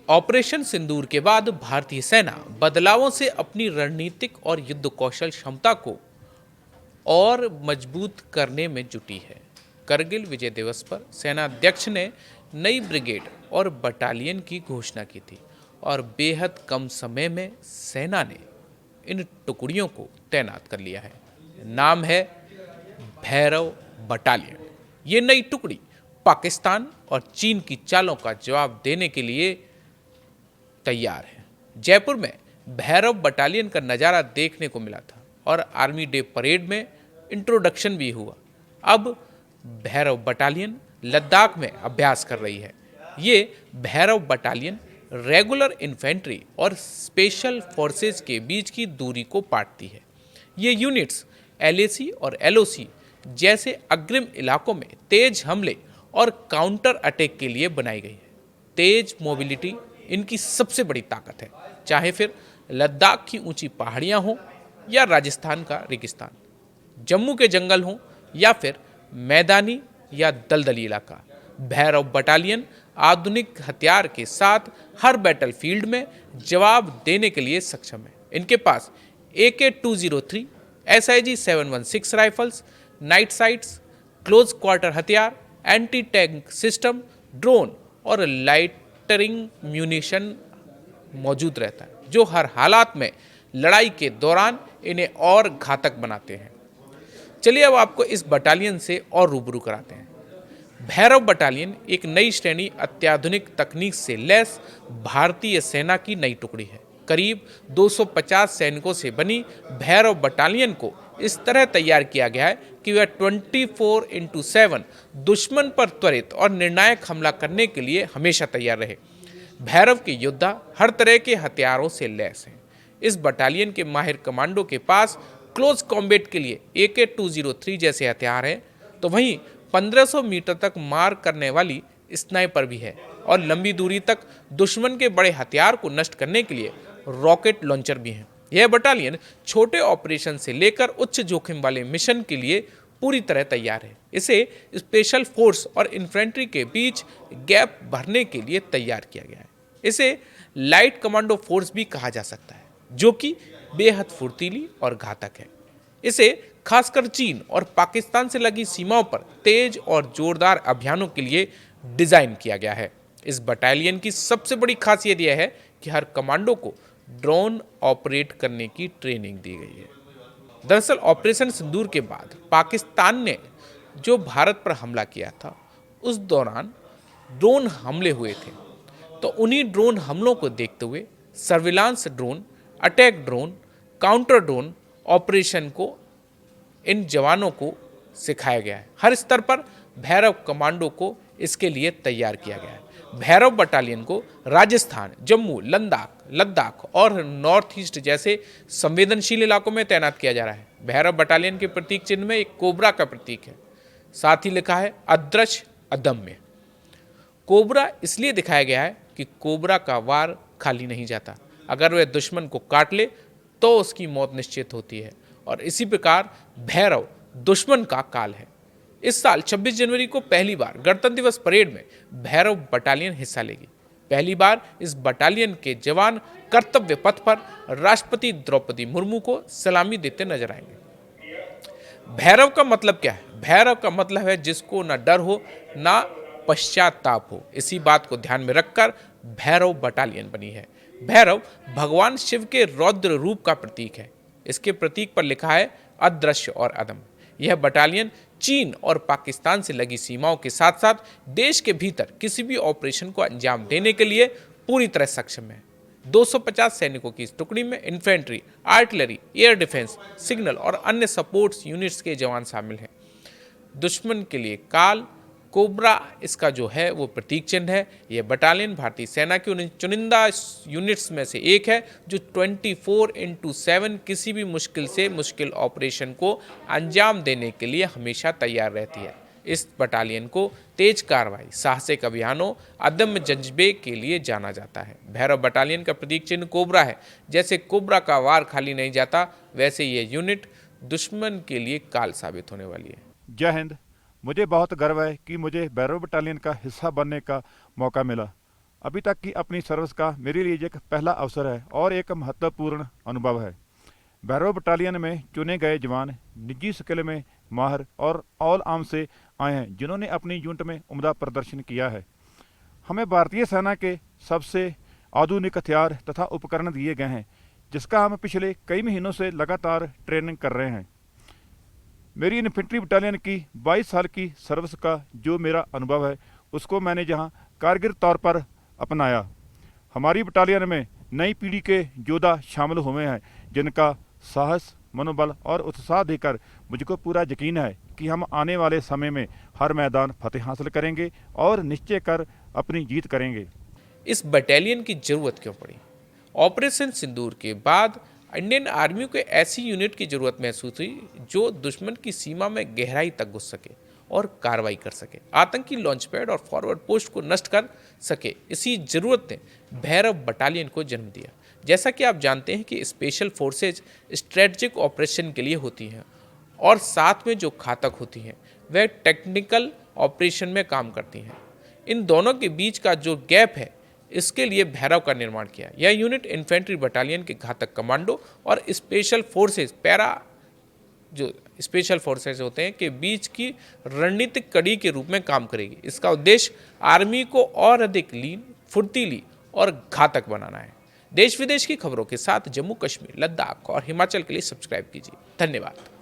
Operation सिंदूर के बाद भारतीय सेना बदलावों से अपनी रणनीतिक और युद्ध कौशल क्षमता को और मजबूत करने में जुटी है। करगिल विजय दिवस पर सेनाध्यक्ष ने नई ब्रिगेड और बटालियन की घोषणा की थी और बेहद कम समय में सेना ने इन टुकड़ियों को तैनात कर लिया है। नाम है भैरव बटालियन। ये नई टुकड़ी पाकिस्तान और चीन की चालों का जवाब देने के लिए तैयार है। जयपुर में भैरव बटालियन का नज़ारा देखने को मिला था और आर्मी डे परेड में इंट्रोडक्शन भी हुआ। अब भैरव बटालियन लद्दाख में अभ्यास कर रही है। ये भैरव बटालियन रेगुलर इन्फेंट्री और स्पेशल फोर्सेस के बीच की दूरी को पाटती है। ये यूनिट्स एलएसी और एलओसी जैसे अग्रिम इलाकों में तेज हमले और काउंटर अटैक के लिए बनाई गई है। तेज मोबिलिटी इनकी सबसे बड़ी ताकत है, चाहे फिर लद्दाख की ऊंची पहाड़ियां हों या राजस्थान का रेगिस्तान, जम्मू के जंगल हों या फिर मैदानी या दलदली इलाका। भैरव बटालियन आधुनिक हथियार के साथ हर बैटलफील्ड में जवाब देने के लिए सक्षम है। इनके पास AK-203, SIG 716 rifles, night sites, close quarter हथियार, एंटी टैंक सिस्टम, ड्रोन और लाइटरिंग म्यूनिशन मौजूद रहता है, जो हर हालात में लड़ाई के दौरान इन्हें और घातक बनाते हैं। चलिए अब आपको इस बटालियन से और रूबरू कराते हैं। भैरव बटालियन एक नई श्रेणी अत्याधुनिक तकनीक से लैस भारतीय सेना की नई टुकड़ी है। करीब 250 सैनिकों से बनी भैरव बटालियन को इस तरह तैयार किया गया है कि वह 24x7 दुश्मन पर त्वरित और निर्णायक हमला करने के लिए हमेशा तैयार रहे। भैरव के योद्धा हर तरह के हथियारों से लैस हैं। इस बटालियन के माहिर कमांडो के पास क्लोज कॉम्बैट के लिए AK-203 जैसे हथियार हैं, तो वहीं 1500 मीटर तक मार करने वाली स्नाइपर भी है और लंबी दूरी तक दुश्मन के बड़े हथियार को नष्ट करने के लिए रॉकेट लॉन्चर भी हैं। यह बटालियन छोटे ऑपरेशन से लेकर उच्च जोखिम वाले मिशन के लिए पूरी तरह तैयार है। इसे स्पेशल फोर्स और इन्फेंट्री के बीच गैप भरने के लिए तैयार किया गया है। इसे लाइट कमांडो फोर्स भी कहा जा सकता है, जो कि बेहद फुर्तीली और घातक है। इसे खासकर चीन और पाकिस्तान से लगी सीमाओं पर तेज और जोरदार अभियानों के लिए डिजाइन किया गया है। इस बटालियन की सबसे बड़ी खासियत यह है कि हर कमांडो को ड्रोन ऑपरेट करने की ट्रेनिंग दी गई है। दरअसल ऑपरेशन सिंदूर के बाद पाकिस्तान ने जो भारत पर हमला किया था, उस दौरान ड्रोन हमले हुए थे। तो उन्हीं ड्रोन हमलों को देखते हुए surveillance drone, attack drone, counter drone operation को इन जवानों को सिखाया गया है। हर स्तर पर भैरव कमांडो को इसके लिए तैयार किया गया है। भैरव बटालियन को राजस्थान, जम्मू, लद्दाख और नॉर्थ ईस्ट जैसे संवेदनशील इलाकों में तैनात किया जा रहा है। भैरव बटालियन के प्रतीक चिन्ह में एक कोबरा का प्रतीक है। साथ ही लिखा है अदृश्य अदम्य। कोबरा इसलिए दिखाया गया है कि कोबरा का वार खाली नहीं जाता। अगर वह दुश्मन को काट ले तो उसकी मौत निश्चित होती है और इसी प्रकार भैरव दुश्मन का काल है। इस साल 26 जनवरी को पहली बार गणतंत्र दिवस परेड में भैरव बटालियन हिस्सा लेगी। पहली बार इस बटालियन के जवान कर्तव्य पथ पर राष्ट्रपति द्रौपदी मुर्मू को सलामी देते नजर आएंगे। भैरव का मतलब क्या है? भैरव का मतलब है जिसको ना डर हो ना पश्चाताप हो। इसी बात को ध्यान में रखकर भैरव बटालियन बनी है। भैरव भगवान शिव के रौद्र रूप का प्रतीक है। इसके प्रतीक पर लिखा है अदृश्य और अदम्य। यह बटालियन चीन और पाकिस्तान से लगी सीमाओं के साथ साथ देश के भीतर किसी भी ऑपरेशन को अंजाम देने के लिए पूरी तरह सक्षम है। 250 सैनिकों की इस टुकड़ी में infantry, artillery, air defence, signal और अन्य सपोर्ट्स यूनिट्स के जवान शामिल हैं। दुश्मन के लिए काल कोबरा इसका जो है वो प्रतीक चिन्ह है। यह बटालियन भारतीय सेना की उन चुनिंदा यूनिट्स में से एक है जो 24x7 किसी भी मुश्किल से मुश्किल ऑपरेशन को अंजाम देने के लिए हमेशा तैयार रहती है। इस बटालियन को तेज कार्रवाई, साहसिक अभियानों, अदम्य जज्बे के लिए जाना जाता है। भैरव बटालियन का प्रतीक चिन्ह कोबरा है। जैसे कोबरा का वार खाली नहीं जाता, वैसे ये यूनिट दुश्मन के लिए काल साबित होने वाली है। जय हिंद। मुझे बहुत गर्व है कि मुझे भैरव बटालियन का हिस्सा बनने का मौका मिला। अभी तक की अपनी सर्विस का मेरे लिए एक पहला अवसर है और एक महत्वपूर्ण अनुभव है। भैरव बटालियन में चुने गए जवान निजी स्किल में माहिर और ऑल आर्म से आए हैं, जिन्होंने अपनी यूनिट में उम्दा प्रदर्शन किया है। हमें भारतीय सेना के सबसे आधुनिक हथियार तथा उपकरण दिए गए हैं, जिसका हम पिछले कई महीनों से लगातार ट्रेनिंग कर रहे हैं। मेरी इन्फेंट्री बटालियन की 22 साल की सर्विस का जो मेरा अनुभव है, उसको मैंने जहां कारगर तौर पर अपनाया। हमारी बटालियन में नई पीढ़ी के योद्धा शामिल हुए हैं, जिनका साहस, मनोबल और उत्साह देखकर मुझको पूरा यकीन है कि हम आने वाले समय में हर मैदान फतेह हासिल करेंगे और निश्चय कर अपनी जीत करेंगे। इस बटालियन की जरूरत क्यों पड़ी? ऑपरेशन सिंदूर के बाद इंडियन आर्मी को ऐसी यूनिट की जरूरत महसूस हुई जो दुश्मन की सीमा में गहराई तक घुस सके और कार्रवाई कर सके, आतंकी लॉन्च पैड और फॉरवर्ड पोस्ट को नष्ट कर सके। इसी जरूरत ने भैरव बटालियन को जन्म दिया। जैसा कि आप जानते हैं कि स्पेशल फोर्सेज स्ट्रेटजिक ऑपरेशन के लिए होती हैं और साथ में जो घातक होती हैं वह टेक्निकल ऑपरेशन में काम करती हैं। इन दोनों के बीच का जो गैप है, इसके लिए भैरव का निर्माण किया। यह यूनिट इन्फेंट्री बटालियन के घातक कमांडो और स्पेशल फोर्सेज जो स्पेशल फोर्सेज होते हैं के बीच की रणनीतिक कड़ी के रूप में काम करेगी। इसका उद्देश्य आर्मी को और अधिक लीन, फुर्तीली और घातक बनाना है। देश विदेश की खबरों के साथ जम्मू कश्मीर, लद्दाख और हिमाचल के लिए सब्सक्राइब कीजिए। धन्यवाद।